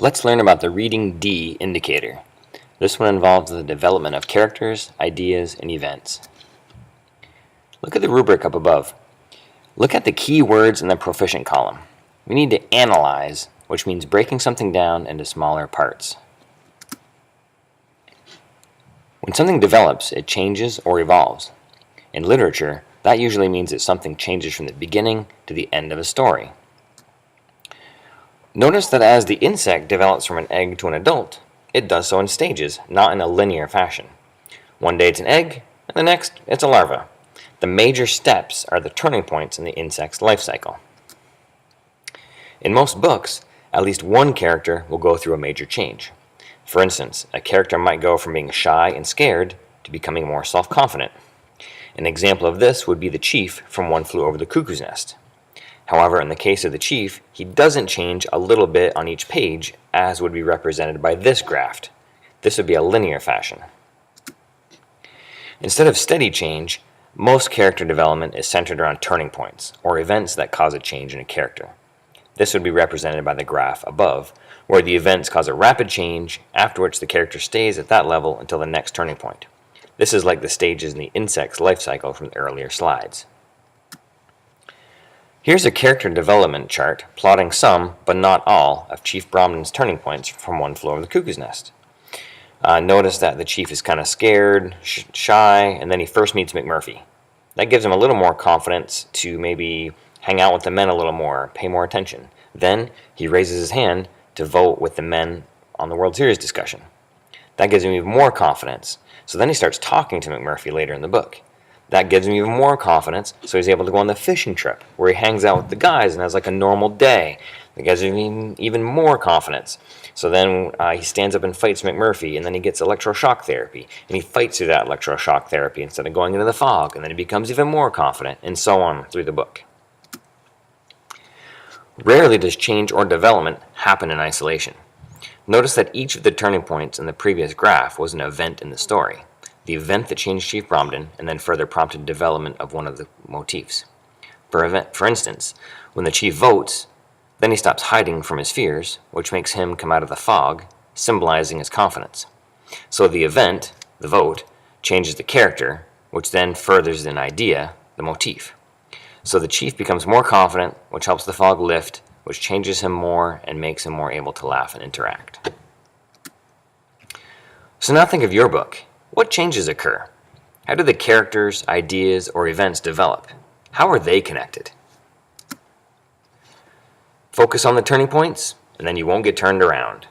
Let's learn about the Reading D indicator. This one involves the development of characters, ideas, and events. Look at the rubric up above. Look at the key words in the proficient column. We need to analyze, which means breaking something down into smaller parts. When something develops, it changes or evolves. In literature, that usually means that something changes from the beginning to the end of a story. Notice that as the insect develops from an egg to an adult, it does so in stages, not in a linear fashion. One day it's an egg, and the next it's a larva. The major steps are the turning points in the insect's life cycle. In most books, at least one character will go through a major change. For instance, a character might go from being shy and scared to becoming more self-confident. An example of this would be the chief from One Flew Over the Cuckoo's Nest. However, in the case of the chief, he doesn't change a little bit on each page, as would be represented by this graph. This would be a linear fashion. Instead of steady change, most character development is centered around turning points, or events that cause a change in a character. This would be represented by the graph above, where the events cause a rapid change, after which the character stays at that level until the next turning point. This is like the stages in the insect's life cycle from the earlier slides. Here's a character development chart plotting some, but not all, of Chief Bromden's turning points from One Flew Over the Cuckoo's Nest. Notice that the chief is kind of scared, shy, and then he first meets McMurphy. That gives him a little more confidence to maybe hang out with the men a little more, pay more attention. Then he raises his hand to vote with the men on the World Series discussion. That gives him even more confidence. So then he starts talking to McMurphy later in the book. That gives him even more confidence, so he's able to go on the fishing trip, where he hangs out with the guys and has like a normal day. That gives him even more confidence. So then he stands up and fights McMurphy, and then he gets electroshock therapy, and he fights through that electroshock therapy instead of going into the fog, and then he becomes even more confident, and so on through the book. Rarely does change or development happen in isolation. Notice that each of the turning points in the previous graph was an event in the story. The event that changed Chief Bromden and then further prompted development of one of the motifs. For instance, when the chief votes, then he stops hiding from his fears, which makes him come out of the fog, symbolizing his confidence. So the event, the vote, changes the character, which then furthers an idea, the motif. So the chief becomes more confident, which helps the fog lift, which changes him more and makes him more able to laugh and interact. So now think of your book. What changes occur? How do the characters, ideas, or events develop? How are they connected? Focus on the turning points, and then you won't get turned around.